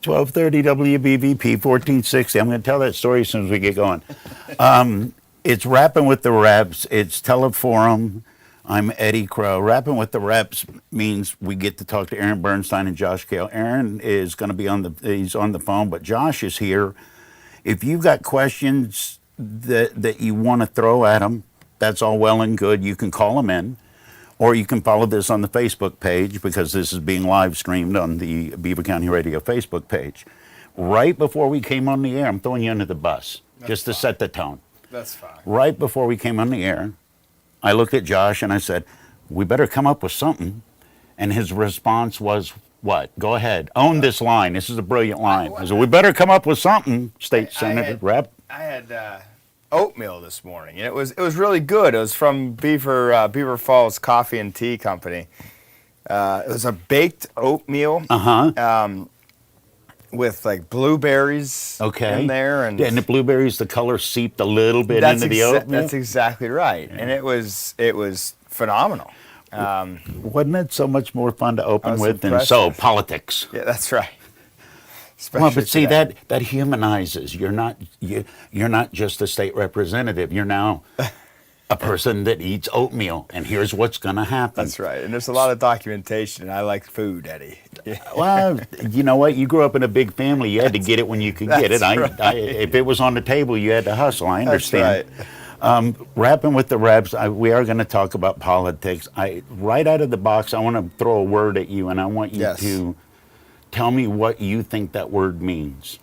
1230 WBVP 1460. I'm going to tell that story as soon as we get going. It's Rappin' with the Reps. It's Teleforum. I'm Eddy Crow. Rappin' with the Reps means we get to talk to Aaron Bernstein and Josh Kail. Aaron is going to be he's on the phone, but Josh is here. If you've got questions that you want to throw at him, that's all well and good. You can call him in, or you can follow this on the Facebook page because this is being live streamed on the Beaver County Radio Facebook page. Right before we came on the air, I'm throwing you under the bus just to set the tone. That's fine. Right before we came on the air, I looked at Josh and I said, we better come up with something. And his response was, what? Go ahead. Own this line. This is a brilliant line. I said, we better come up with something, State Senator Rep. I had oatmeal this morning, and it was really good. It was from Beaver Falls Coffee and Tea Company. It was a baked oatmeal. With like blueberries in there, and the blueberries, the color seeped a little bit into the oatmeal. That's exactly right, and it was phenomenal. Wasn't it so much more fun to open with? And so politics. Yeah, that's right. Well, but see that humanizes. You're not just a state representative. You're now a person that eats oatmeal, and here's what's going to happen. That's right, and there's a lot of documentation, and I like food, Eddy. Well, you know what? You grew up in a big family. You had to get it when you could get it. Right. If it was on the table, you had to hustle. I understand. That's right. Rapping with the Reps, we are going to talk about politics. Right out of the box, I want to throw a word at you, and I want you to tell me what you think that word means.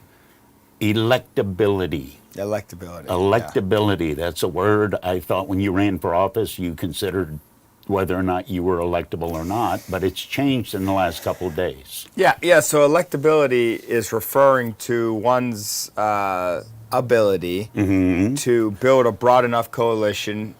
Electability. Electability. That's a word I thought when you ran for office you considered whether or not you were electable or not, but it's changed in the last couple of days. Yeah. So electability is referring to one's ability to build a broad enough coalition,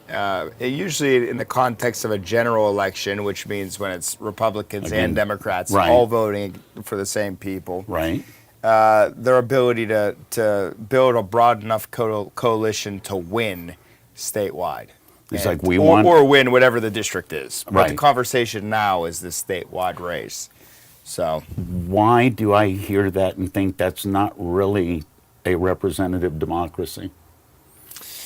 usually in the context of a general election, which means when it's Republicans and Democrats all voting for the same people. Right. Their ability to build a broad enough coalition to win statewide. It's like we want... Or win whatever the district is. But right. the conversation now is this statewide race. So why do I hear that and think that's not really a representative democracy?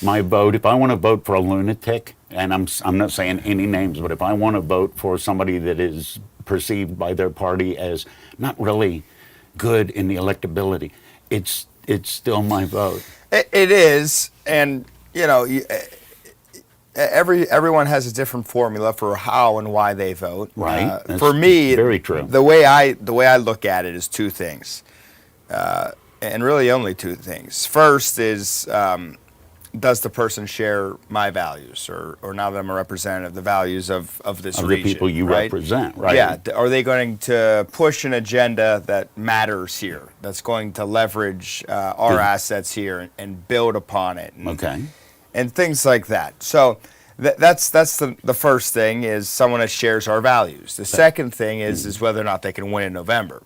My vote, if I want to vote for a lunatic, and I'm not saying any names, but if I want to vote for somebody that is perceived by their party as not really good in the electability, it's still my vote. It is, and you know, everyone has a different formula for how and why they vote. Right. For me, very true. The way I look at it is two things, and really only two things. First is, does the person share my values, or now that I'm a representative, the values of this region? The people you represent, right? Yeah. Are they going to push an agenda that matters here, that's going to leverage our assets here and build upon it? And things like that. So that's the first thing, is someone that shares our values. The second thing is whether or not they can win in November.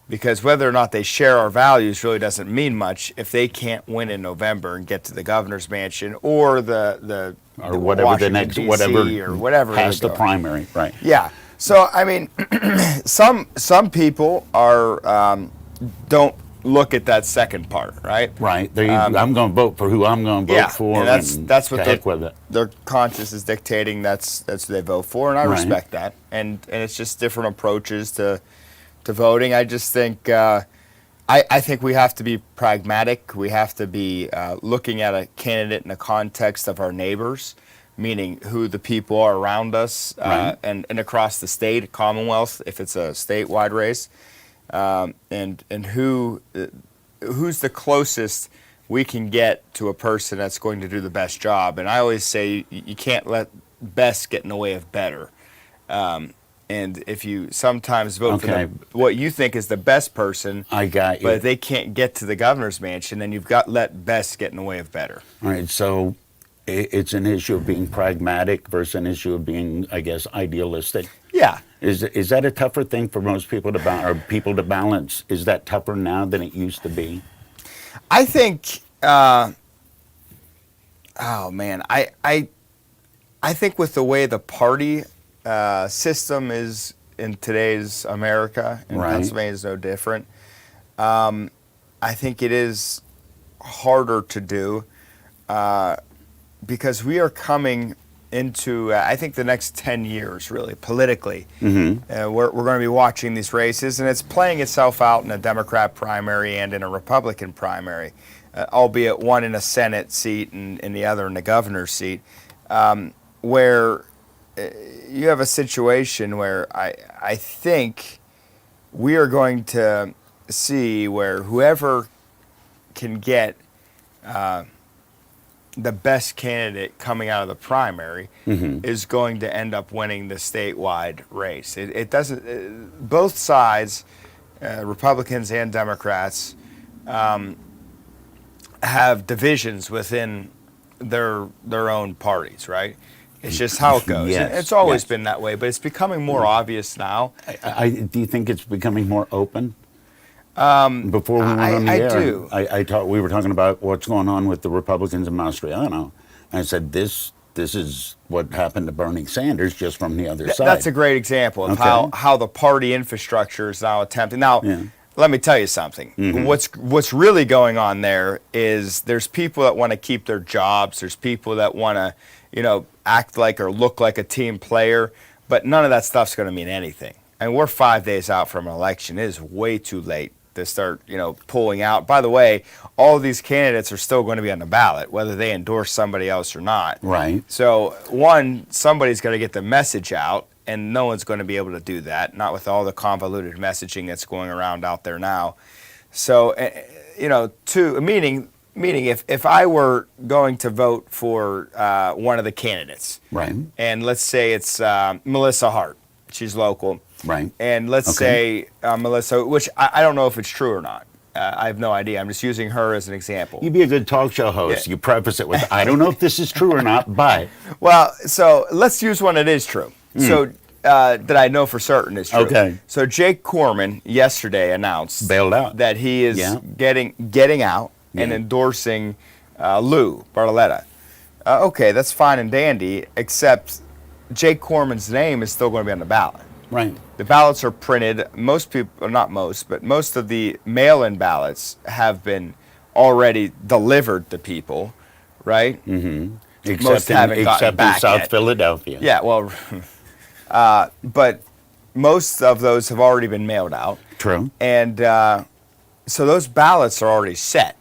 Because whether or not they share our values really doesn't mean much if they can't win in November and get to the governor's mansion or the whatever Washington, the next DC, or whatever past the primary, right? Yeah. So I mean, some people are don't look at that second part, right? Right. I'm going to vote for who I'm going to vote for. And that's what heck with it. Their conscience is dictating. That's who they vote for, and I respect that. And it's just different approaches to voting. I just think I think we have to be pragmatic. We have to be looking at a candidate in the context of our neighbors, meaning who the people are around us, and across the state, Commonwealth, if it's a statewide race, and who's the closest we can get to a person that's going to do the best job. And I always say you can't let best get in the way of better. And if you sometimes vote for what you think is the best person, I got you. But if they can't get to the governor's mansion, then you've got let best get in the way of better. All right, so it's an issue of being pragmatic versus an issue of being, I guess, idealistic. Yeah. Is that a tougher thing for most people to balance? Is that tougher now than it used to be? I think. I think with the way the party system is in today's America, and Pennsylvania is no different. I think it is harder to do because we are coming into, I think, the next 10 years, really, politically. We're going to be watching these races, and it's playing itself out in a Democrat primary and in a Republican primary, albeit one in a Senate seat and the other in the governor's seat, where you have a situation where I think we are going to see where whoever can get the best candidate coming out of the primary is going to end up winning the statewide race. It doesn't. Both sides, Republicans and Democrats, have divisions within their own parties, right? It's just how it goes. Yes, It's always yes. been that way, but it's becoming more obvious now. Do you think it's becoming more open? Before we went on the I air, do. we were talking about what's going on with the Republicans in Mastriano. And I said, this is what happened to Bernie Sanders, just from the other side. That's a great example of Okay. how the party infrastructure is now attempting. Now, Yeah. let me tell you something. What's really going on there is there's people that want to keep their jobs. There's people that want to, act like or look like a team player. But none of that stuff's going to mean anything. And we're 5 days out from an election. It is way too late to start, pulling out. By the way, all of these candidates are still going to be on the ballot, whether they endorse somebody else or not. Right. So, somebody's got to get the message out, and no one's going to be able to do that, not with all the convoluted messaging that's going around out there now. So, meaning if I were going to vote for one of the candidates, Right. and let's say it's Melissa Hart, she's local, Right. and let's say Melissa, which I don't know if it's true or not. I have no idea. I'm just using her as an example. You'd be a good talk show host. Yeah. You preface it with, I don't know if this is true or not, but. Well, so let's use one that is true. So that I know for certain is true. Okay. So Jake Corman yesterday announced Bailed out. that he is Yeah. getting out and Yeah. endorsing Lou Bartoletta. Okay, that's fine and dandy, except Jake Corman's name is still going to be on the ballot. Right. The ballots are printed. Most people, not most, but most of the mail-in ballots have been already delivered to people, right? Except haven't gotten in back South yet. Philadelphia. Yeah, well, but most of those have already been mailed out. True. And so those ballots are already set.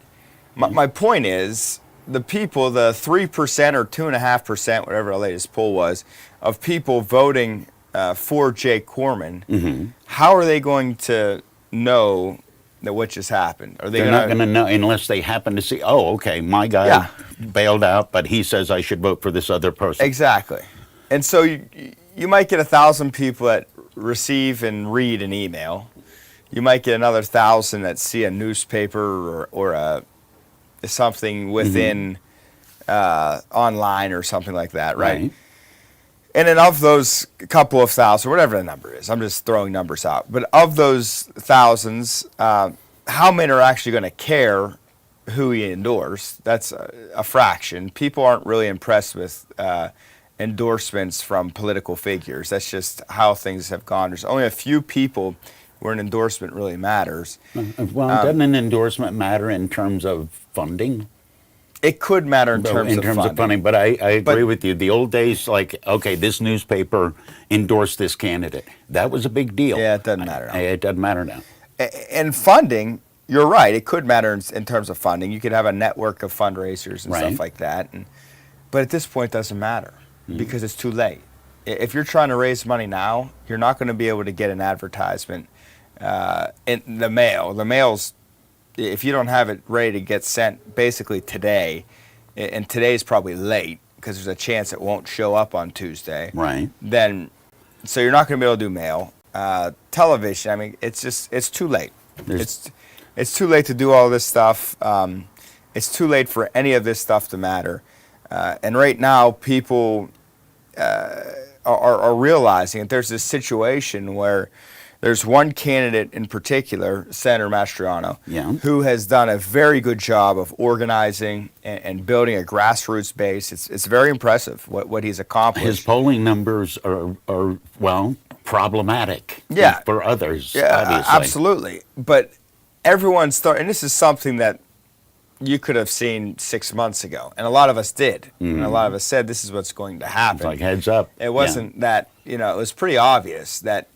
My point is, the people, the 3% or 2.5%, whatever the latest poll was, of people voting for Jake Corman, how are they going to know that what just happened? Are they They're not going to know unless they happen to see, oh, okay, my guy Yeah. bailed out, but he says I should vote for this other person. Exactly. And so you might get 1,000 people that receive and read an email. You might get another 1,000 that see a newspaper or something within online or something like that, right? And then of those couple of thousand, whatever the number is, I'm just throwing numbers out. But of those thousands, how many are actually going to care who he endorsed? That's a fraction. People aren't really impressed with endorsements from political figures. That's just how things have gone. There's only a few people where an endorsement really matters. Well, doesn't an endorsement matter in terms of funding? It could matter in terms of funding. But I agree with you. The old days, like, okay, this newspaper endorsed this candidate. That was a big deal. Yeah, it doesn't matter now. It doesn't matter now. And funding, you're right. It could matter in terms of funding. You could have a network of fundraisers and Right. stuff like that. But at this point, it doesn't matter because it's too late. If you're trying to raise money now, you're not going to be able to get an advertisement in the mail. The mail's, if you don't have it ready to get sent basically today, and today's probably late because there's a chance it won't show up on Tuesday. Right. So you're not going to be able to do mail. Television, I mean, it's too late. It's too late to do all this stuff. It's too late for any of this stuff to matter. And right now, people are realizing that there's this situation where there's one candidate in particular, Senator Mastriano, Yeah. who has done a very good job of organizing and building a grassroots base. It's very impressive what he's accomplished. His polling numbers are well, problematic Yeah. for others, Yeah, obviously. absolutely. But everyone's starting, and this is something that you could have seen 6 months ago, and a lot of us did, and a lot of us said this is what's going to happen. It's like heads up. It wasn't that, it was pretty obvious that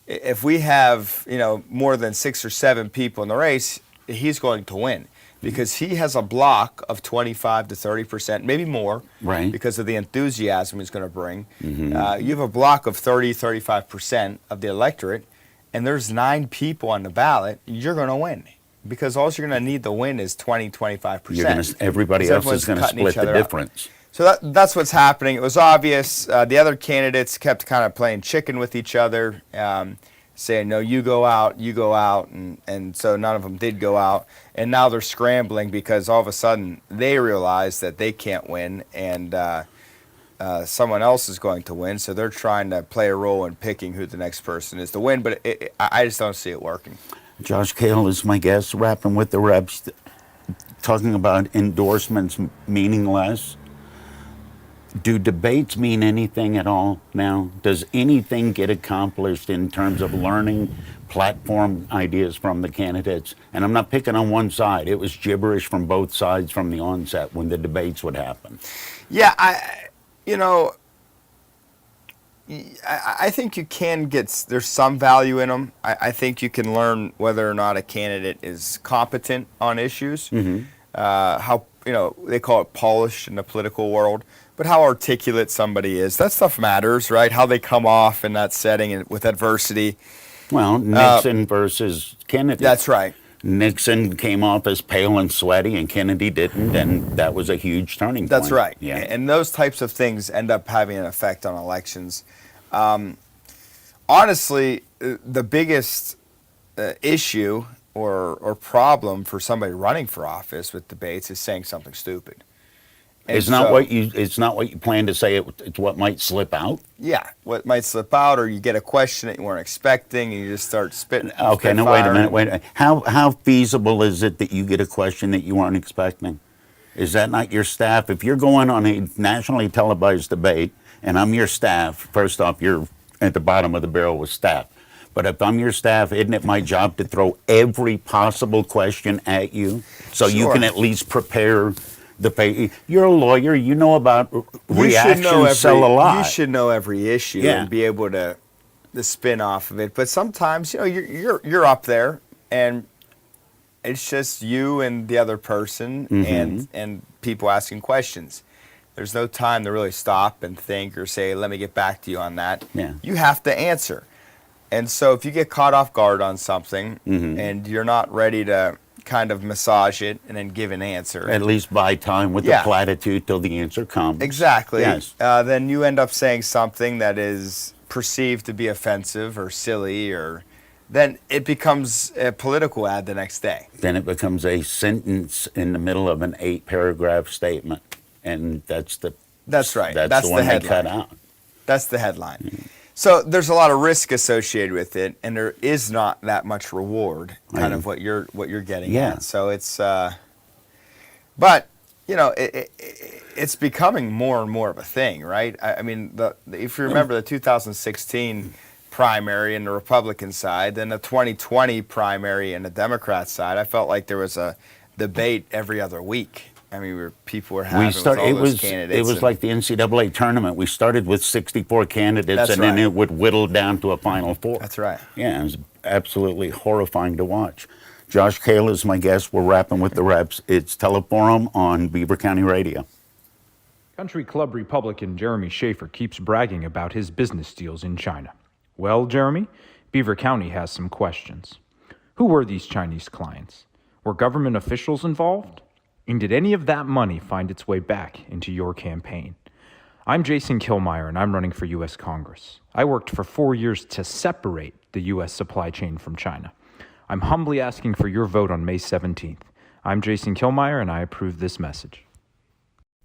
if we have, more than 6 or 7 people in the race, he's going to win because he has a block of 25 to 30%, maybe more, right? Because of the enthusiasm he's going to bring. You have a block of 30, 35% of the electorate, and there's 9 people on the ballot, you're going to win. Because all you're going to need to win is 20, 25%. Everybody else is going to split the difference. So that's what's happening. It was obvious. The other candidates kept kind of playing chicken with each other, saying, no, you go out, and so none of them did go out. And now they're scrambling because all of a sudden they realize that they can't win, and someone else is going to win. So they're trying to play a role in picking who the next person is to win, but I just don't see it working. Josh Kail is my guest, Rappin with the Reps, talking about endorsements meaningless. Do debates mean anything at all now? Does anything get accomplished in terms of learning platform ideas from the candidates? And I'm not picking on one side. It was gibberish from both sides from the onset when the debates would happen. Yeah, I think you can get, there's some value in them. I think you can learn whether or not a candidate is competent on issues. How, they call it polished in the political world, but how articulate somebody is. That stuff matters, right? How they come off in that setting and with adversity. Well, Nixon versus Kennedy. That's right. Nixon came off as pale and sweaty, and Kennedy didn't, and that was a huge turning point. That's right. Yeah. And those types of things end up having an effect on elections. Honestly, the biggest issue or problem for somebody running for office with debates is saying something stupid. And it's not what you plan to say. It's what might slip out. Yeah, what might slip out, or you get a question that you weren't expecting, and you just start spitting. Okay, now wait a minute. How feasible is it that you get a question that you weren't expecting? Is that not your staff? If you're going on a nationally televised debate, and I'm your staff, first off, you're at the bottom of the barrel with staff. But if I'm your staff, isn't it my job to throw every possible question at you so you can at least prepare? You're a lawyer. You know about reactions sell a lot. You should know every issue and be able to spin off of it. But sometimes, you're up there, and it's just you and the other person and people asking questions. There's no time to really stop and think or say, let me get back to you on that. Yeah. You have to answer. And so if you get caught off guard on something and you're not ready to kind of massage it and then give an answer. At least buy time with the platitude till the answer comes. Exactly. Yes. Then you end up saying something that is perceived to be offensive or silly, or then it becomes a political ad the next day. Then it becomes a sentence in the middle of an 8-paragraph statement. And that's right. That's the one they cut out. That's the headline. So there's a lot of risk associated with it, and there is not that much reward, kind of what you're getting at. So it's, but it's becoming more and more of a thing, right? I mean, if you remember the 2016 primary in the Republican side, then the 2020 primary in the Democrat side, I felt like there was a debate every other week. I mean, people were having with all those candidates. It was like the NCAA tournament. We started with 64 candidates, then it would whittle down to a final 4. That's right. Yeah, it was absolutely horrifying to watch. Josh Kail is my guest. We're Rapping with the Reps. It's Teleforum on Beaver County Radio. Country Club Republican Jeremy Schaefer keeps bragging about his business deals in China. Well, Jeremy, Beaver County has some questions. Who were these Chinese clients? Were government officials involved? And did any of that money find its way back into your campaign? I'm Jason Kilmeyer, and I'm running for U.S. Congress. I worked for 4 years to separate the U.S. supply chain from China. I'm humbly asking for your vote on May 17th. I'm Jason Kilmeyer, and I approve this message.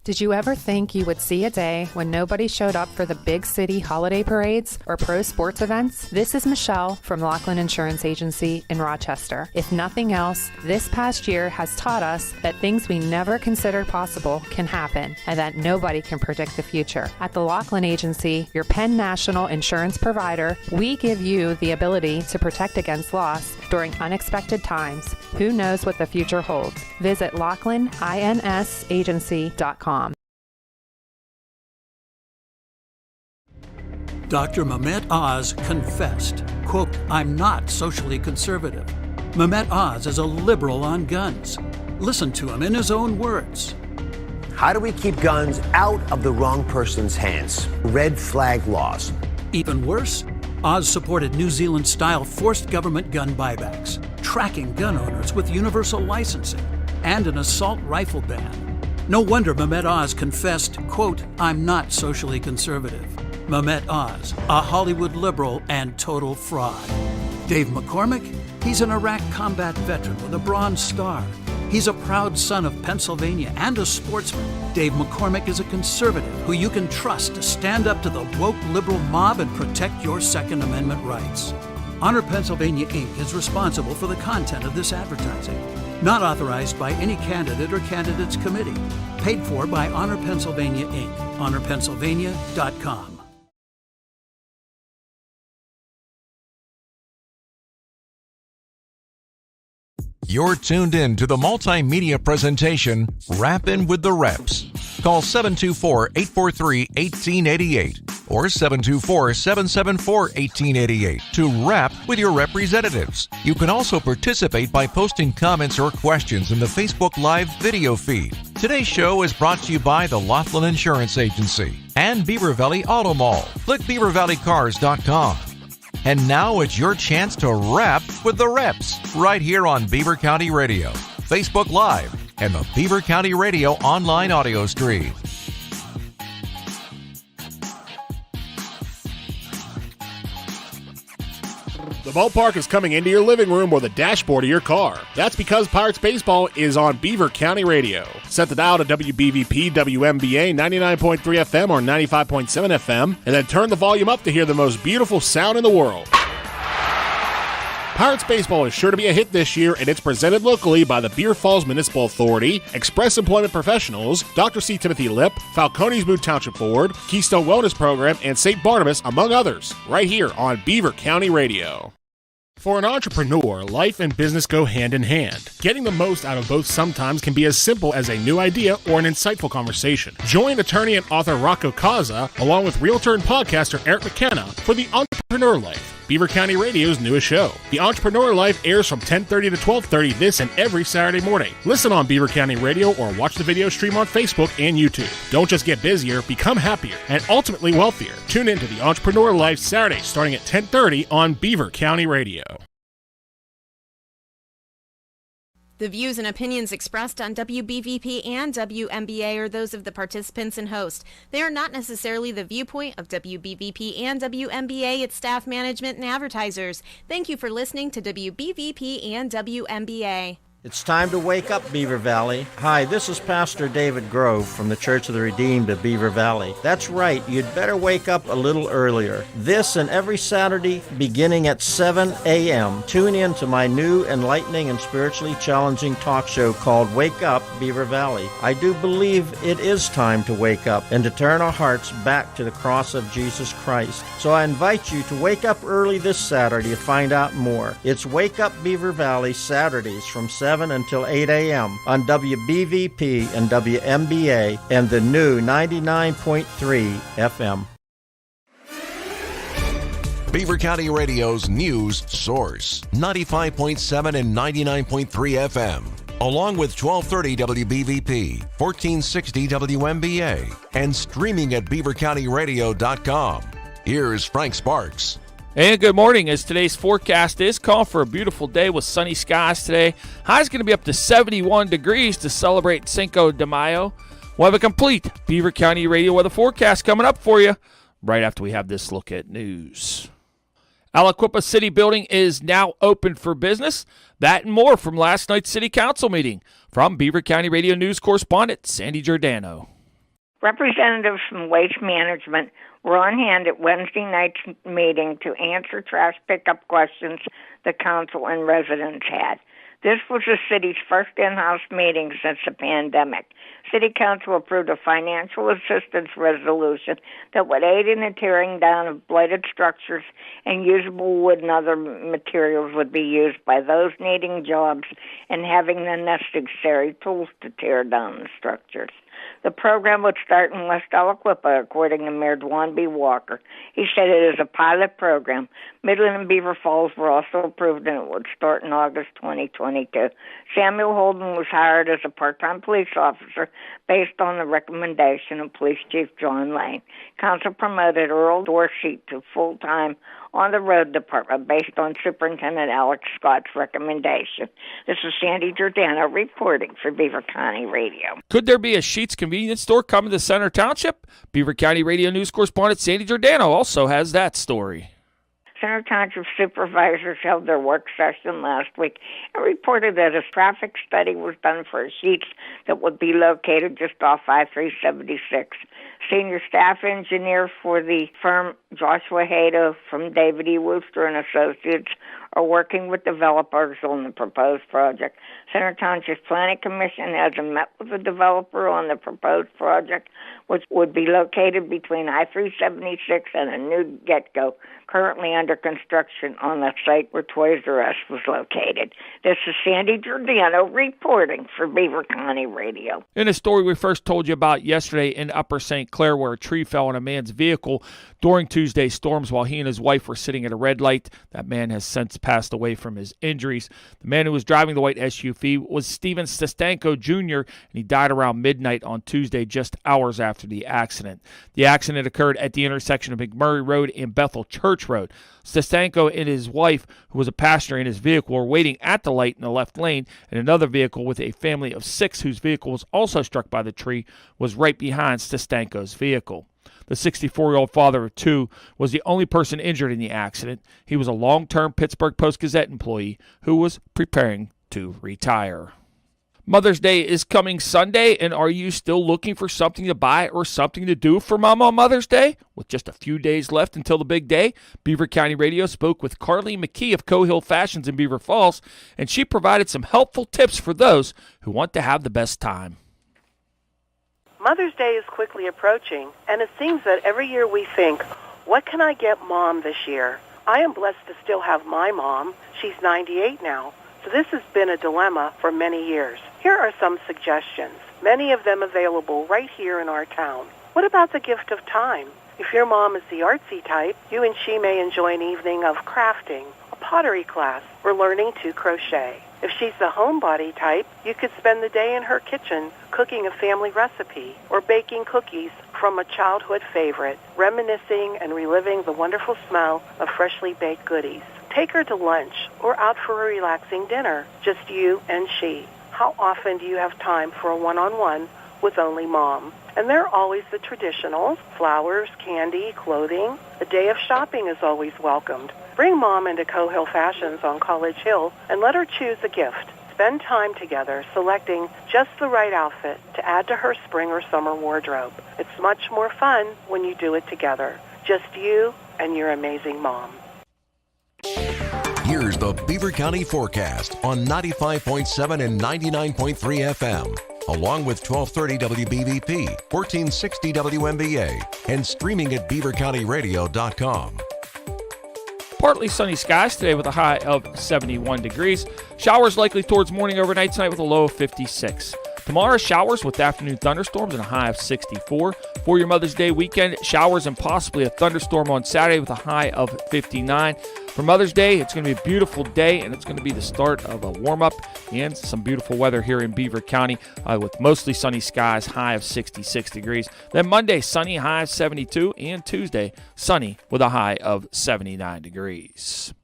Did you ever think you would see a day when nobody showed up for the big city holiday parades or pro sports events? This is Michelle from Laughlin Insurance Agency in Rochester. If nothing else, this past year has taught us that things we never considered possible can happen and that nobody can predict the future. At the Laughlin Agency, your Penn National insurance provider, we give you the ability to protect against loss during unexpected times. Who knows what the future holds? Visit LaughlinInsAgency.com. Dr. Mehmet Oz confessed, quote, "I'm not socially conservative." Mehmet Oz is a liberal on guns. Listen to him in his own words. How do we keep guns out of the wrong person's hands? Red flag laws. Even worse, Oz supported New Zealand-style forced government gun buybacks, tracking gun owners with universal licensing, and an assault rifle ban. No wonder Mehmet Oz confessed, quote, "I'm not socially conservative." Mehmet Oz, a Hollywood liberal and total fraud. Dave McCormick, he's an Iraq combat veteran with a Bronze Star. He's a proud son of Pennsylvania and a sportsman. Dave McCormick is a conservative who you can trust to stand up to the woke liberal mob and protect your Second Amendment rights. Honor Pennsylvania, Inc. is responsible for the content of this advertising. Not authorized by any candidate or candidates committee. Paid for by Honor Pennsylvania, Inc. HonorPennsylvania.com. You're tuned in to the multimedia presentation, Rappin' with the Reps. Call 724-843-1888 or 724-774-1888 to rap with your representatives. You can also participate by posting comments or questions in the Facebook Live video feed. Today's show is brought to you by the Laughlin Insurance Agency and Beaver Valley Auto Mall. Click BeaverValleyCars.com. And now it's your chance to rap with the Reps right here on Beaver County Radio, Facebook Live, and the Beaver County Radio online audio stream. The ballpark is coming into your living room or the dashboard of your car. That's because Pirates Baseball is on Beaver County Radio. Set the dial to WBVP WMBA 99.3 FM or 95.7 FM, and then turn the volume up to hear the most beautiful sound in the world. Pirates Baseball is sure to be a hit this year, and it's presented locally by the Beer Falls Municipal Authority, Express Employment Professionals, Dr. C. Timothy Lip, Falcones Boone Township Board, Keystone Wellness Program, and St. Barnabas, among others, right here on Beaver County Radio. For an entrepreneur, life and business go hand in hand. Getting the most out of both sometimes can be as simple as a new idea or an insightful conversation. Join attorney and author Rocco Kaza, along with realtor and podcaster Eric McKenna, for The Entrepreneur Life, Beaver County Radio's newest show. The Entrepreneur Life airs from 10:30 to 12:30 this and every Saturday morning. Listen on Beaver County Radio or watch the video stream on Facebook and YouTube. Don't just get busier, become happier, and ultimately wealthier. Tune in to The Entrepreneur Life Saturday starting at 10:30 on Beaver County Radio. The views and opinions expressed on WBVP and WMBA are those of the participants and host. They are not necessarily the viewpoint of WBVP and WMBA, its staff, management, and advertisers. Thank you for listening to WBVP and WMBA. It's time to wake up, Beaver Valley. Hi, this is Pastor David Grove from the Church of the Redeemed of Beaver Valley. That's right, you'd better wake up a little earlier. This and every Saturday beginning at 7 a.m. Tune in to my new enlightening and spiritually challenging talk show called Wake Up, Beaver Valley. I do believe it is time to wake up and to turn our hearts back to the cross of Jesus Christ. So I invite you to wake up early this Saturday to find out more. It's Wake Up Beaver Valley Saturdays from 7 until 8 a.m. on WBVP and WMBA and the new 99.3 FM. Beaver County Radio's news source, 95.7 and 99.3 FM, along with 1230 WBVP, 1460 WMBA, and streaming at beavercountyradio.com. Here's Frank Sparks. And good morning. As today's forecast is, call for a beautiful day with sunny skies today. High's going to be up to 71 degrees to celebrate Cinco de Mayo. We'll have a complete Beaver County Radio weather forecast coming up for you right after we have this look at news. Aliquippa City Building is now open for business. That and more from last night's City Council meeting. From Beaver County Radio News correspondent Sandy Giordano. Representatives from Waste Management were on hand at Wednesday night's meeting to answer trash pickup questions the council and residents had. This was the city's first in-house meeting since the pandemic. City Council approved a financial assistance resolution that would aid in the tearing down of blighted structures, and usable wood and other materials would be used by those needing jobs and having the necessary tools to tear down the structures. The program would start in West Aliquippa, according to Mayor Dwan B. Walker. He said it is a pilot program. Midland and Beaver Falls were also approved, and it would start in August 2022. Samuel Holden was hired as a part-time police officer based on the recommendation of Police Chief John Lane. Council promoted Earl Dorsey to full-time on the road department based on Superintendent Alex Scott's recommendation. This is Sandy Giordano reporting for Beaver County Radio. Could there be a Sheetz convenience store coming to Center Township? Beaver County Radio News correspondent Sandy Giordano also has that story. Center Township supervisors held their work session last week and reported that a traffic study was done for a Sheetz that would be located just off I-376. Senior staff engineer for the firm, Joshua Hayda from David E. Wooster and Associates, are working with developers on the proposed project. Center Township Planning Commission hasn't met with the developer on the proposed project, which would be located between I-376 and a new get-go currently under construction on the site where Toys R Us was located. This is Sandy Giordano reporting for Beaver County Radio. In a story we first told you about yesterday in Upper St. Clair, where a tree fell on a man's vehicle during Tuesday's storms while he and his wife were sitting at a red light. That man has since passed away from his injuries. The man who was driving the white SUV was Steven Stestanko Jr., and he died around midnight on Tuesday, just hours after the accident. The accident occurred at the intersection of McMurray Road and Bethel Church Road. Stestanko and his wife, who was a passenger in his vehicle, were waiting at the light in the left lane, and another vehicle with a family of 6 whose vehicle was also struck by the tree was right behind Stestanko's vehicle. The 64-year-old father of 2 was the only person injured in the accident. He was a long-term Pittsburgh Post-Gazette employee who was preparing to retire. Mother's Day is coming Sunday, and are you still looking for something to buy or something to do for Mom on Mother's Day? With just a few days left until the big day, Beaver County Radio spoke with Carly McKee of Cohill Fashions in Beaver Falls, and she provided some helpful tips for those who want to have the best time. Mother's Day is quickly approaching, and it seems that every year we think, what can I get Mom this year? I am blessed to still have my mom. She's 98 now, so this has been a dilemma for many years. Here are some suggestions, many of them available right here in our town. What about the gift of time? If your mom is the artsy type, you and she may enjoy an evening of crafting, a pottery class, or learning to crochet. If she's the homebody type, you could spend the day in her kitchen cooking a family recipe or baking cookies from a childhood favorite, reminiscing and reliving the wonderful smell of freshly baked goodies. Take her to lunch or out for a relaxing dinner, just you and she. How often do you have time for a one-on-one with only Mom? And there are always the traditionals, flowers, candy, clothing. A day of shopping is always welcomed. Bring Mom into Cohill Fashions on College Hill and let her choose a gift. Spend time together selecting just the right outfit to add to her spring or summer wardrobe. It's much more fun when you do it together. Just you and your amazing mom. Here's the Beaver County forecast on 95.7 and 99.3 FM, along with 1230 WBVP, 1460 WMBA, and streaming at beavercountyradio.com. Partly sunny skies today with a high of 71 degrees. Showers likely towards morning overnight tonight with a low of 56. Tomorrow, showers with afternoon thunderstorms and a high of 64. For your Mother's Day weekend, showers and possibly a thunderstorm on Saturday with a high of 59. For Mother's Day, it's going to be a beautiful day, and it's going to be the start of a warm-up and some beautiful weather here in Beaver County with mostly sunny skies, high of 66 degrees. Then Monday, sunny, high of 72, and Tuesday, sunny with a high of 79 degrees.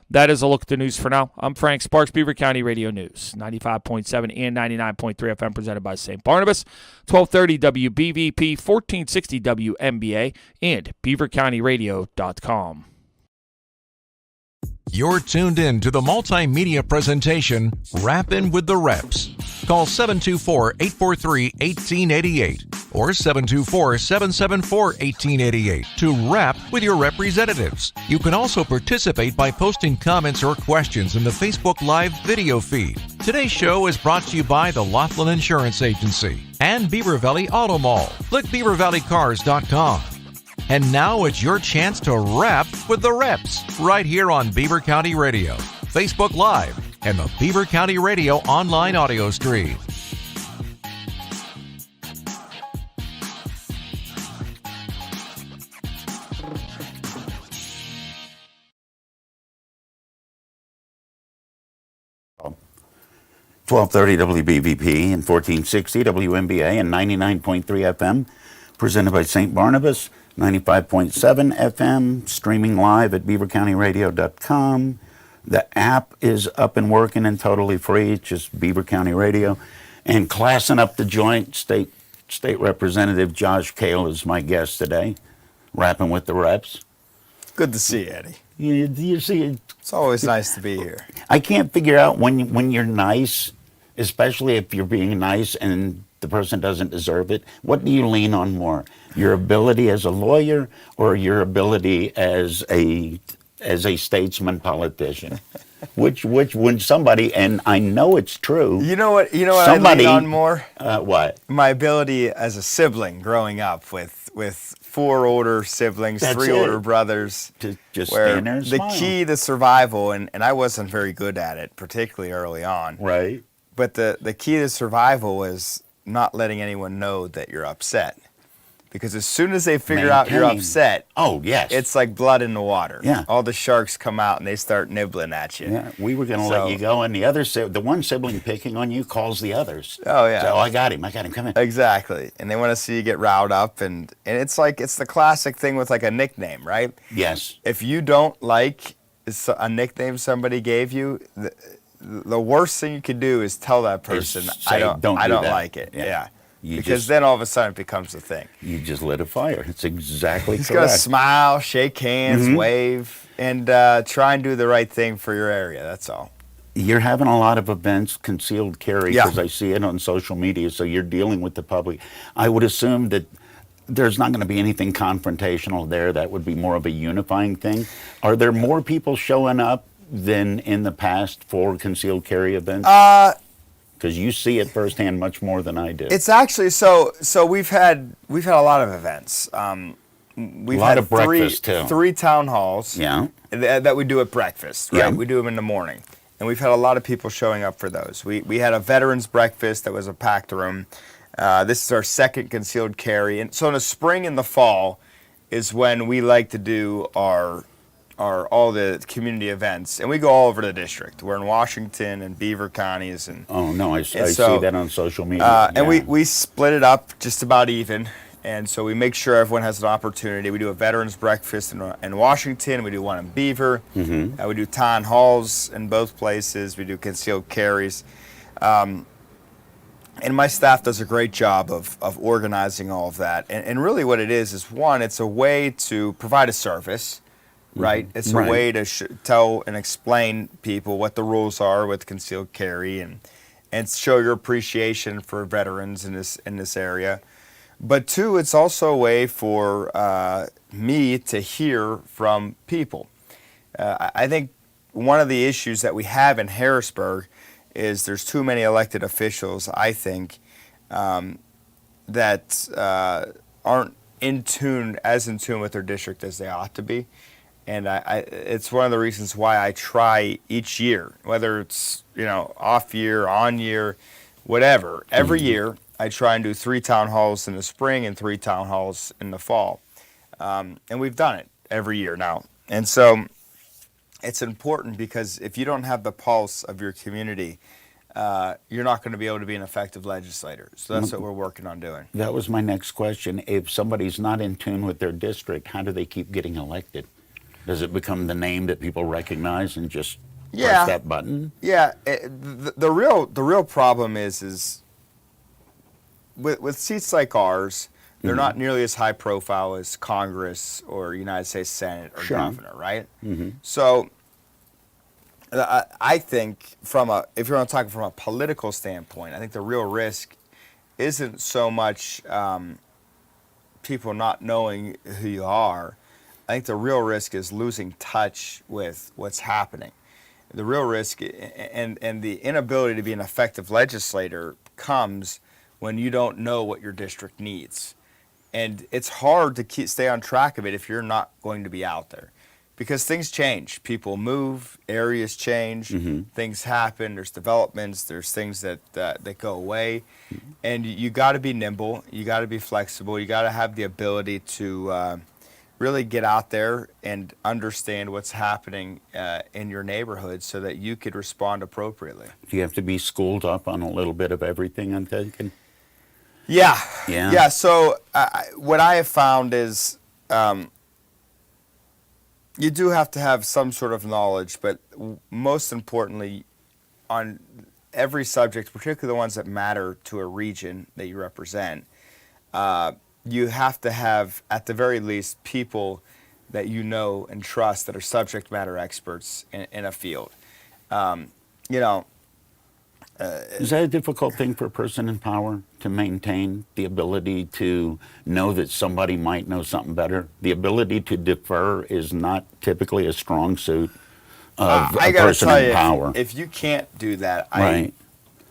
That is a look at the news for now. I'm Frank Sparks, Beaver County Radio News, 95.7 and 99.3 FM, presented by St. Barnabas, 1230 WBVP, 1460 WMBA, and beavercountyradio.com. You're tuned in to the multimedia presentation, Rappin' with the Reps. Call 724-843-1888 or 724-774-1888 to Rap with your representatives. You can also participate by posting comments or questions in the Facebook Live video feed. Today's show is brought to you by the Laughlin Insurance Agency and Beaver Valley Auto Mall. Click BeaverValleyCars.com. And now it's your chance to rap with the reps right here on Beaver County Radio, Facebook Live, and the Beaver County Radio online audio stream. Oh. 1230 WBVP and 1460 WMBA and 99.3 FM, presented by St. Barnabas, 95.7 FM, streaming live at beavercountyradio.com. The app is up and working and totally free. It's just Beaver County Radio. And classing up the joint, State Representative Josh Kail is my guest today, rapping with the reps. Good to see you, Eddie. You see, it's always nice to be here. I can't figure out when you're nice, especially if you're being nice and the person doesn't deserve it. What do you lean on more? Your ability as a lawyer or your ability as a statesman politician? which when somebody, and I know it's true. You know what somebody, I lean on more? What? My ability as a sibling growing up with 4 older siblings, That's 3 it. older brothers. Just where stand there and the smile. key to survival, and I wasn't very good at it, particularly early on. Right. But the key to survival was not letting anyone know that you're upset. Because as soon as they figure out you're upset, oh yes, it's like blood in the water. Yeah. All the sharks come out and they start nibbling at you. Yeah, we were going to let you go, and the one sibling picking on you calls the others. Oh yeah. So I got him, come in. Exactly. And they want to see you get riled up, and it's the classic thing with like a nickname, right? Yes. If you don't like a nickname somebody gave you, the worst thing you could do is tell that person, say, I don't do that." like it. Yeah. You Because just- then all of a sudden it becomes a thing. You just lit a fire. It's exactly He's correct. got to smile, shake hands, Mhm. wave, and try and do the right thing for your area. That's all. You're having a lot of events, concealed carry, Yeah. because I see it on social media, so you're dealing with the public. I would assume that there's not going to be anything confrontational there. That would be more of a unifying thing. Are there more people showing up than in the past for concealed carry events? Because you see it firsthand much more than I do. It's actually so we've had a lot of events. We've A lot had of breakfast, too. 3 town halls. Yeah. That we do at breakfast, right? Yeah. We do them in the morning. And we've had a lot of people showing up for those. We had a veterans breakfast that was a packed room. This is our second concealed carry. And so in the spring and the fall is when we like to do our all the community events, and we go all over the district. We're in Washington and Beaver counties, and I so, see that on social media. And we split it up just about even, and so we make sure everyone has an opportunity. We do a veterans breakfast in Washington. We do one in Beaver. Mm-hmm. We do town halls in both places. We do concealed carries. And my staff does a great job of organizing all of that. And really what it is one, it's a way to provide a service, right? It's a way to tell and explain people what the rules are with concealed carry and show your appreciation for veterans in this area. But 2, it's also a way for me to hear from people. I think one of the issues that we have in Harrisburg is there's too many elected officials, I think, that aren't as in tune with their district as they ought to be. And it's one of the reasons why I try each year, whether it's off year, on year, whatever. Every year I try and do 3 town halls in the spring and 3 town halls in the fall, and we've done it every year now. And so it's important because if you don't have the pulse of your community, you're not going to be able to be an effective legislator. So that's what we're working on doing. That was my next question. If somebody's not in tune with their district, how do they keep getting elected? Does it become the name that people recognize and just press that button? Yeah. The real problem is with seats like ours, they're not nearly as high profile as Congress or United States Senate or governor, right? Mm-hmm. So I think if you're talking from a political standpoint, I think the real risk isn't so much people not knowing who you are. I think the real risk is losing touch with what's happening. The real risk and the inability to be an effective legislator comes when you don't know what your district needs. And it's hard to stay on track of it if you're not going to be out there. Because things change. People move, areas change, things happen, there's developments, there's things that go away. And you got to be nimble, you got to be flexible, you got to have the ability to really get out there and understand what's happening in your neighborhood so that you could respond appropriately. Do you have to be schooled up on a little bit of everything, I'm thinking? Yeah. Yeah. So what I have found is you do have to have some sort of knowledge, but most importantly, on every subject, particularly the ones that matter to a region that you represent, you have to have, at the very least, people that you know and trust that are subject matter experts in a field. Is that a difficult thing for a person in power to maintain, the ability to know that somebody might know something better? The ability to defer is not typically a strong suit of a person in power. If you can't do that, Right.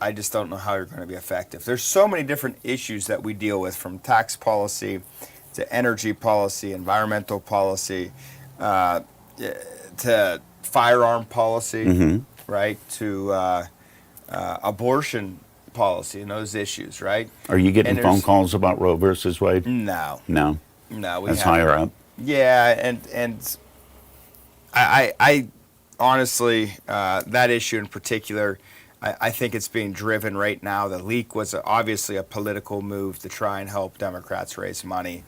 I just don't know how you're going to be effective. There's so many different issues that we deal with, from tax policy to energy policy, environmental policy, to firearm policy, right, to abortion policy and those issues, right? Are you getting phone calls about Roe versus Wade? No. No. No. That's higher up. Yeah, and I honestly, that issue in particular, I think it's being driven right now. The leak was obviously a political move to try and help Democrats raise money.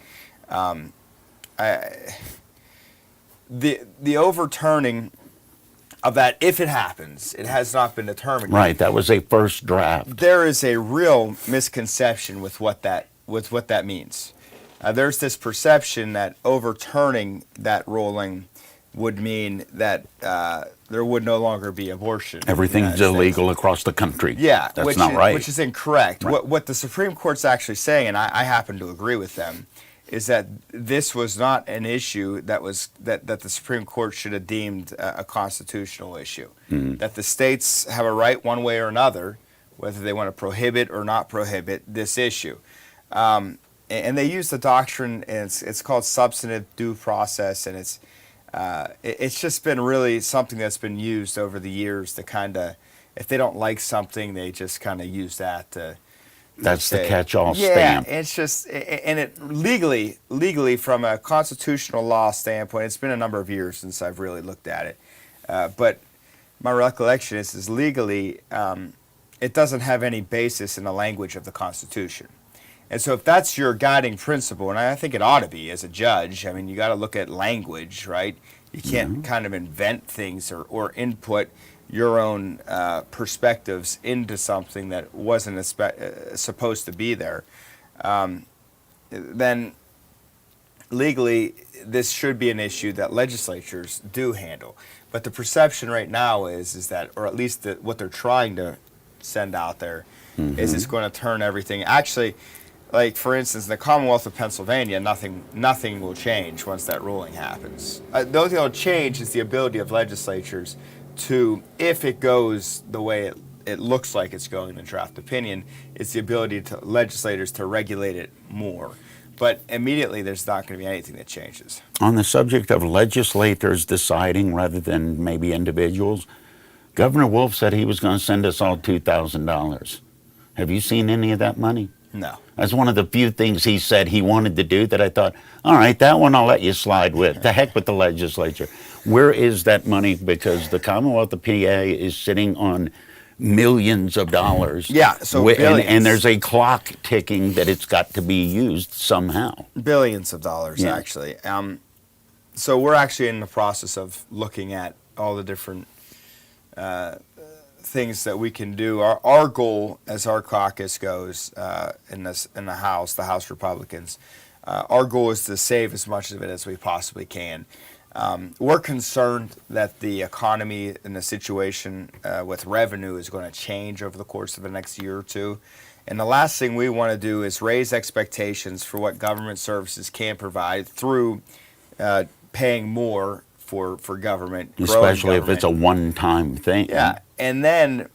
The overturning of that, if it happens, it has not been determined yet. Right, that was a first draft. There is a real misconception with what that means. There's this perception that overturning that ruling would mean that there would no longer be abortion. Everything's illegal across the country. Yeah, that's not right. Which is incorrect. Right. What the Supreme Court's actually saying, and I happen to agree with them, is that this was not an issue that the Supreme Court should have deemed a constitutional issue. That the states have a right, one way or another, whether they want to prohibit or not prohibit this issue. And they use the doctrine, and it's called substantive due process, and it's just been really something that's been used over the years to kind of, if they don't like something, they just kind of use that to. That's the catch-all stamp. stamp. Yeah, it's just, and it legally from a constitutional law standpoint, it's been a number of years since I've really looked at it. But my recollection is legally, it doesn't have any basis in the language of the Constitution. And so if that's your guiding principle, and I think it ought to be as a judge, I mean, you got to look at language, right? You can't kind of invent things or input your own perspectives into something that wasn't supposed to be there. Then legally, this should be an issue that legislatures do handle. But the perception right now is that, or at least what they're trying to send out there, is it's going to turn everything. Actually, like for instance, in the Commonwealth of Pennsylvania, nothing will change once that ruling happens. The only thing that will change is the ability of legislatures to, if it goes the way it looks like it's going in the draft opinion, it's the ability to legislators to regulate it more. But immediately, there's not going to be anything that changes. On the subject of legislators deciding rather than maybe individuals, Governor Wolf said he was going to send us all $2,000. Have you seen any of that money? No. That's one of the few things he said he wanted to do that I thought, all right, that one I'll let you slide with. To heck with the legislature. Where is that money? Because the Commonwealth of PA is sitting on millions of dollars. Yeah, so billions. And there's a clock ticking that it's got to be used somehow. Billions of dollars, actually. So we're actually in the process of looking at all the different things that we can do. Our goal, as our caucus goes in the House Republicans, our goal is to save as much of it as we possibly can. We're concerned that the economy and the situation with revenue is going to change over the course of the next year or two, And the last thing we want to do is raise expectations for what government services can provide through paying more for government, especially if it's a one-time thing. Yeah, and then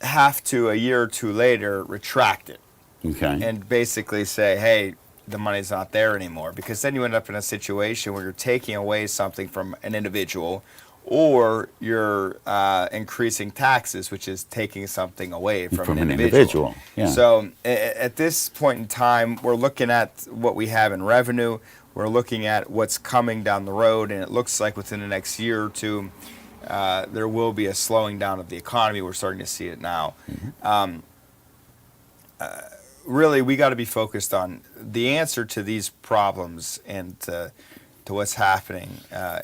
have to, a year or two later, retract it. Okay. And basically say, hey, the money's not there anymore. Because then you end up in a situation where you're taking away something from an individual, or you're increasing taxes, which is taking something away from an individual. Yeah. So at this point in time, we're looking at what we have in revenue. We're looking at what's coming down the road, and it looks like within the next year or two, there will be a slowing down of the economy. We're starting to see it now. Really, we got to be focused on the answer to these problems and to what's happening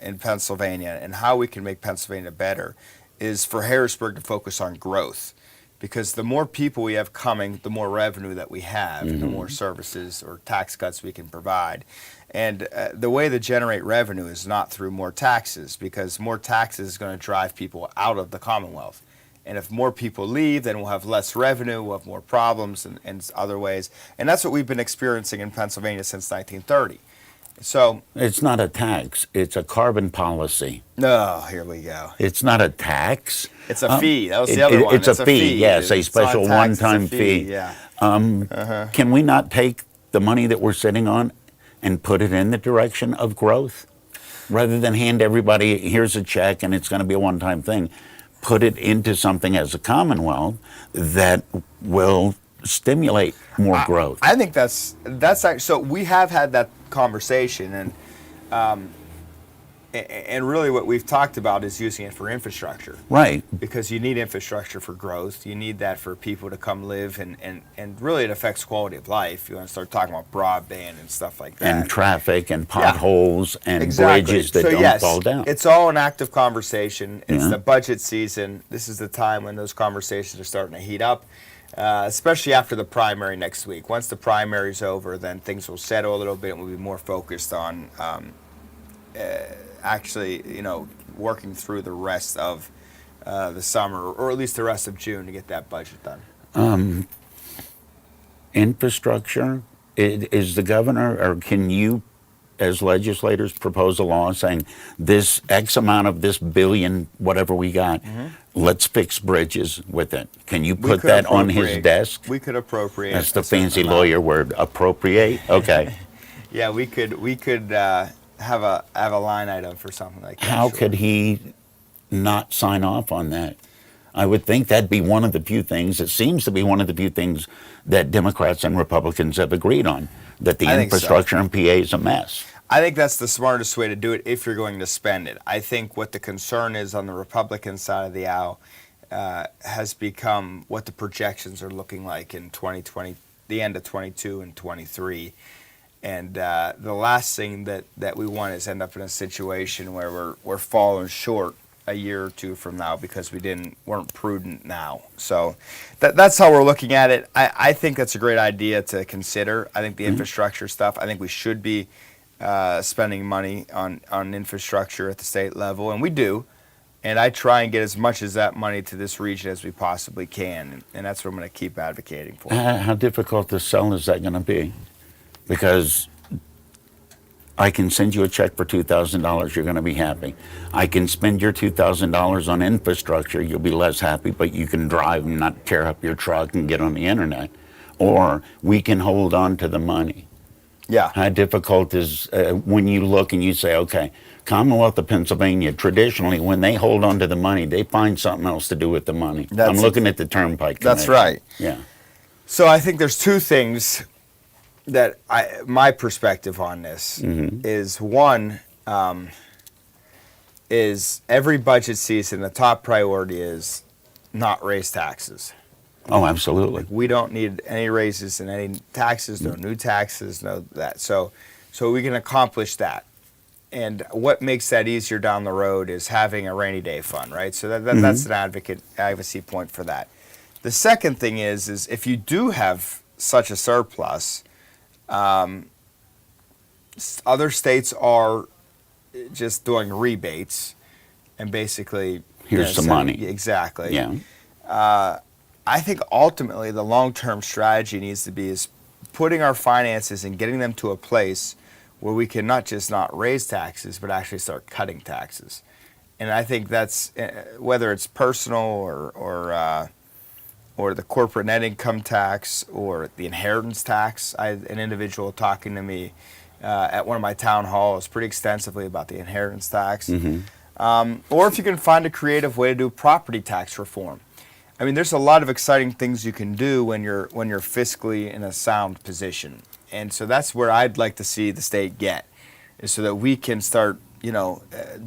in Pennsylvania and how we can make Pennsylvania better is for Harrisburg to focus on growth. Because the more people we have coming, the more revenue that we have, the more services or tax cuts we can provide. And the way to generate revenue is not through more taxes, because more taxes is going to drive people out of the Commonwealth. And if more people leave, then we'll have less revenue, we'll have more problems and other ways. And that's what we've been experiencing in Pennsylvania since 1930. So it's not a tax, it's a carbon policy. No, here we go. It's not a tax. It's a fee. That was the other one. It's a fee, yes, a special one-time fee. Yeah. Can we not take the money that we're sitting on and put it in the direction of growth? Rather than hand everybody, here's a check and it's going to be a one-time thing, put it into something as a Commonwealth that will stimulate more growth. I think that's actually, so we have had that conversation, and really what we've talked about is using it for infrastructure. Right. Because you need infrastructure for growth. You need that for people to come live, and really it affects quality of life. You want to start talking about broadband and stuff like that. And traffic and potholes and bridges that don't fall down. It's all an active conversation. It's the budget season. This is the time when those conversations are starting to heat up. Especially after the primary next week. Once the primary's over, then things will settle a little bit, and we'll be more focused on actually, working through the rest of the summer, or at least the rest of June, to get that budget done. Infrastructure, is the governor, or can you, as legislators, propose a law saying this X amount of this billion, whatever we got, let's fix bridges with it? Can you put that on his desk? We could appropriate. That's the fancy lawyer word, appropriate? Okay. Yeah, we could have a line item for something like that. How could he not sign off on that? I would think that'd be one of the few things, it seems to be one of the few things that Democrats and Republicans have agreed on, that the infrastructure in PA is a mess. I think that's the smartest way to do it if you're going to spend it. I think what the concern is on the Republican side of the aisle has become what the projections are looking like in 2020, the end of 22 and 23. And the last thing that we want is end up in a situation where we're falling short a year or two from now because we weren't prudent now. So that's how we're looking at it. I think that's a great idea to consider. I think the infrastructure stuff, I think we should be spending money on infrastructure at the state level, and we do. And I try and get as much of that money to this region as we possibly can, and that's what I'm going to keep advocating for. How difficult to sell is that going to be? Because I can send you a check for $2,000, you're going to be happy. I can spend your $2,000 on infrastructure, you'll be less happy, but you can drive and not tear up your truck and get on the internet. Or we can hold on to the money. Yeah. How difficult is when you look and you say, okay, Commonwealth of Pennsylvania, traditionally, when they hold on to the money, they find something else to do with the money. I'm looking at the Turnpike Commission. That's right. Yeah. So I think there's two things that my perspective on this is, one, is every budget season, the top priority is not raise taxes. Oh, absolutely. We don't need any raises and any taxes, no new taxes, no that. So we can accomplish that. And what makes that easier down the road is having a rainy day fund, right? So that's an advocacy point for that. The second thing is if you do have such a surplus, other states are just doing rebates and basically here's some money. Exactly. Yeah. I think ultimately the long-term strategy needs to be is putting our finances and getting them to a place where we can not just not raise taxes, but actually start cutting taxes. And I think that's whether it's personal or the corporate net income tax or the inheritance tax. An individual talking to me at one of my town halls pretty extensively about the inheritance tax. Or if you can find a creative way to do property tax reform. I mean, there's a lot of exciting things you can do when you're fiscally in a sound position. And so that's where I'd like to see the state get, is so that we can start,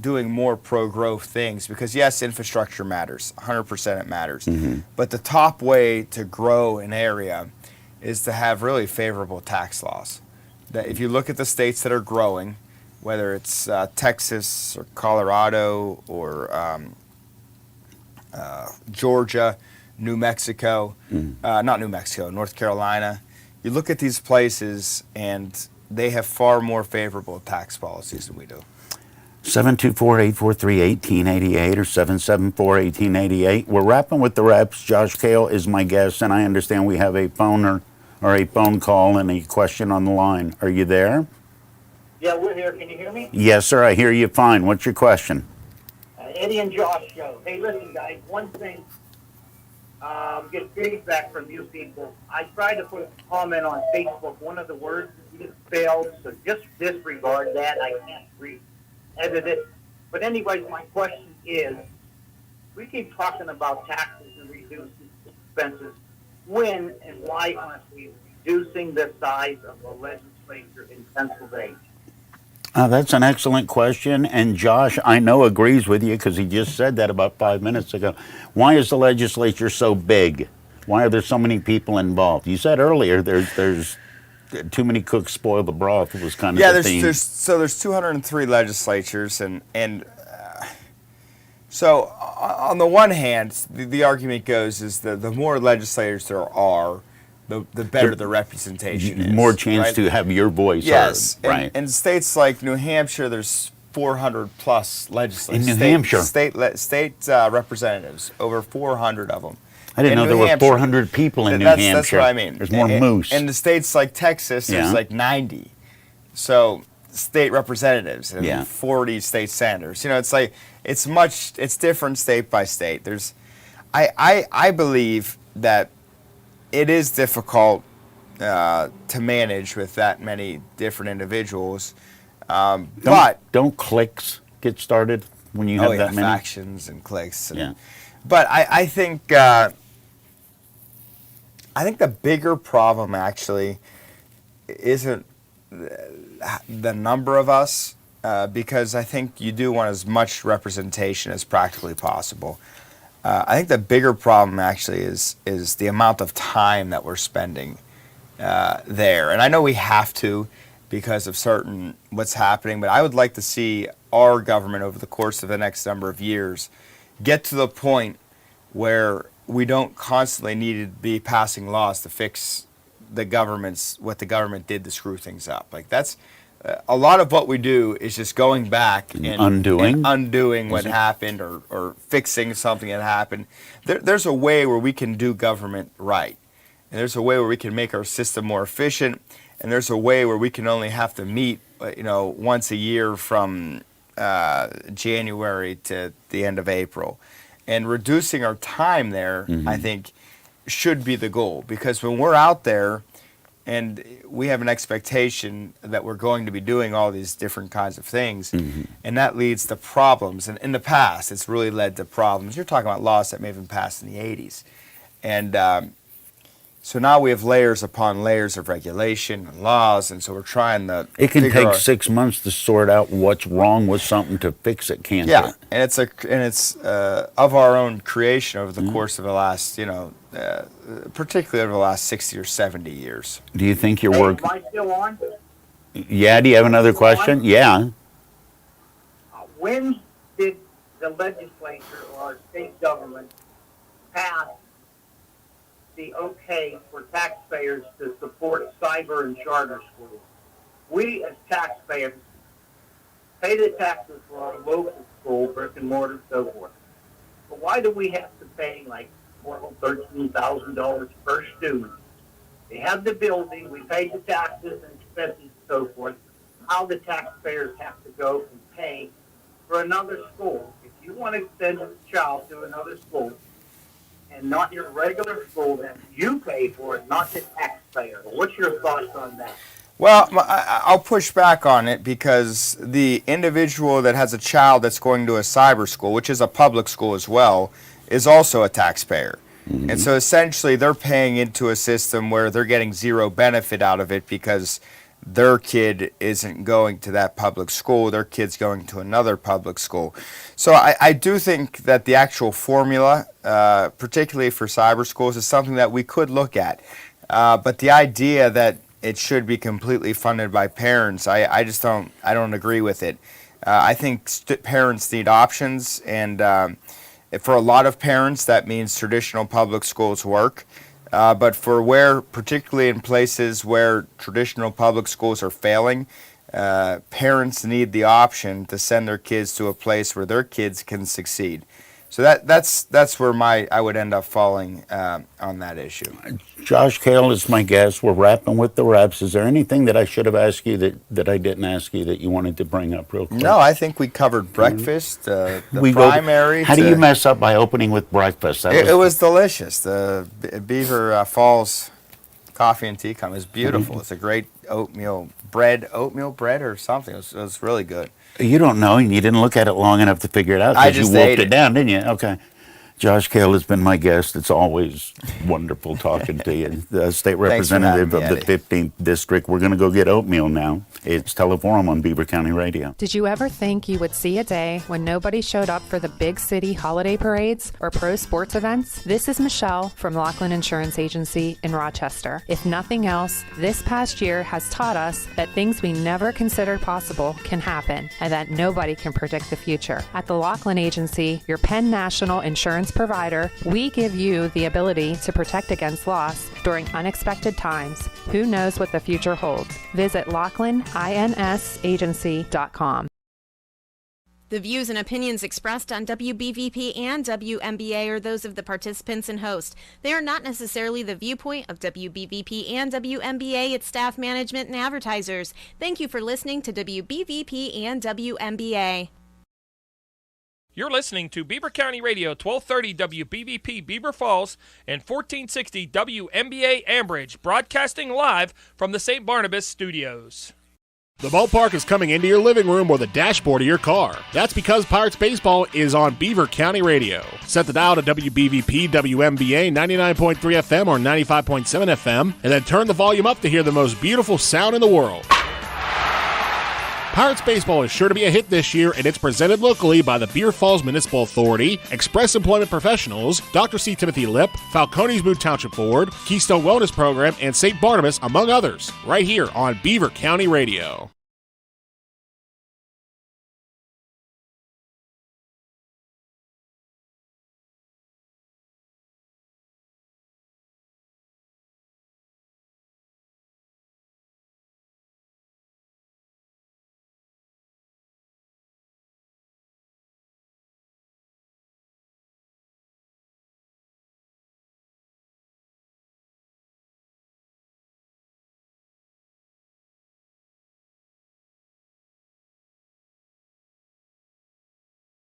doing more pro-growth things. Because yes, infrastructure matters, 100% it matters. But the top way to grow an area is to have really favorable tax laws. That if you look at the states that are growing, whether it's Texas or Colorado or Georgia, New Mexico, not New Mexico, North Carolina. You look at these places and they have far more favorable tax policies than we do. 724-843-1888 or 774-1888. We're rapping with the reps. Josh Kail is my guest, and I understand we have a phone or a phone call and a question on the line. Are you there? Yeah, we're here. Can you hear me? Yes, sir. I hear you fine. What's your question? Eddie and Josh show. Hey, listen, guys. One thing, get feedback from you people. I tried to put a comment on Facebook. One of the words failed, so just disregard that. I can't re-edit it. But anyways, my question is, we keep talking about taxes and reducing expenses. When and why aren't we reducing the size of the legislature in Pennsylvania? That's an excellent question, and Josh, I know, agrees with you because he just said that about 5 minutes ago. Why is the legislature so big? Why are there so many people involved? You said earlier there's too many cooks spoil the broth. Was kind of the theme. there's 203 legislatures, and so on the one hand, the argument goes is that the more legislators there are, the better the representation is. More chance to have your voice heard. Right. In states like New Hampshire, there's 400 plus legislators. In New Hampshire? State representatives, over 400 of them. I didn't know there were 400 people in New Hampshire. That's what I mean. There's more moose. In the states like Texas, there's like 90. So state representatives and 40 state senators. It's different state by state. I believe that it is difficult to manage with that many different individuals. Don't cliques get started when you have that many? Factions and cliques. But I think the bigger problem actually isn't the number of us, because I think you do want as much representation as practically possible. I think the bigger problem actually is the amount of time that we're spending there. And I know we have to because of what's happening, but I would like to see our government over the course of the next number of years get to the point where we don't constantly need to be passing laws to fix what the government did to screw things up. Like that's a lot of what we do is just going back and undoing what happened or fixing something that happened. There's a way where we can do government right. And there's a way where we can make our system more efficient. And there's a way where we can only have to meet, once a year from January to the end of April. And reducing our time there, I think, should be the goal. Because when we're out there and we have an expectation that we're going to be doing all these different kinds of things, and that leads to problems. And in the past, it's really led to problems. You're talking about laws that may have been passed in the 80s. And so now we have layers upon layers of regulation and laws, and so we're trying to It can take 6 months to sort out what's wrong with something to fix it, can't it? Yeah, and it's of our own creation over the course of the last, particularly over the last 60 or 70 years. Do you think your work... Am I still on? Yeah, do you have another question? Yeah. When did the legislature or state government pass the okay for taxpayers to support cyber and charter schools? We as taxpayers pay the taxes for our local school, brick and mortar, so forth. But why do we have to pay like $13,000 per student. They have the building, we pay the taxes and expenses and so forth. How the taxpayers have to go and pay for another school. If you want to send a child to another school and not your regular school, then you pay for it, not the taxpayer. What's your thoughts on that? Well, I'll push back on it because the individual that has a child that's going to a cyber school, which is a public school as well, is also a taxpayer. Mm-hmm. And so essentially they're paying into a system where they're getting zero benefit out of it because their kid isn't going to that public school, their kid's going to another public school. So I do think that the actual formula, particularly for cyber schools, is something that we could look at. But the idea that it should be completely funded by parents, I don't agree with it. I think parents need options, and for a lot of parents, that means traditional public schools work. But particularly in places where traditional public schools are failing, parents need the option to send their kids to a place where their kids can succeed. So that's where I would end up falling on that issue. Josh Kail is my guest. We're rapping with the reps. Is there anything that I should have asked you that I didn't ask you that you wanted to bring up real quick? No, I think we covered breakfast, the primary. How do you mess up by opening with breakfast? It was delicious. The Beaver Falls Coffee and Tea Company is beautiful. Mm-hmm. It's a great oatmeal bread or something. It was really good. You don't know, and you didn't look at it long enough to figure it out. I just you wolfed ate it down, didn't you? Okay. Josh Kail has been my guest. It's always wonderful talking to you. The state representative of the 15th district. We're going to go get oatmeal now. It's Teleforum on Beaver County Radio. Did you ever think you would see a day when nobody showed up for the big city holiday parades or pro sports events? This is Michelle from Laughlin Insurance Agency in Rochester. If nothing else, this past year has taught us that things we never considered possible can happen and that nobody can predict the future. At the Laughlin Agency, your Penn National Insurance provider, we give you the ability to protect against loss during unexpected times. Who knows what the future holds? Visit LaughlinInsAgency.com. The views and opinions expressed on WBVP and WMBA are those of the participants and host. They are not necessarily the viewpoint of WBVP and WMBA, its staff, management, and advertisers. Thank you for listening to WBVP and WMBA. You're listening to Beaver County Radio, 1230 WBVP Beaver Falls and 1460 WMBA Ambridge, broadcasting live from the St. Barnabas studios. The ballpark is coming into your living room or the dashboard of your car. That's because Pirates Baseball is on Beaver County Radio. Set the dial to WBVP WMBA 99.3 FM or 95.7 FM, and then turn the volume up to hear the most beautiful sound in the world. Pirates Baseball is sure to be a hit this year, and it's presented locally by the Beaver Falls Municipal Authority, Express Employment Professionals, Dr. C. Timothy Lip, Falcones Boone Township Board, Keystone Wellness Program, and St. Barnabas, among others, right here on Beaver County Radio.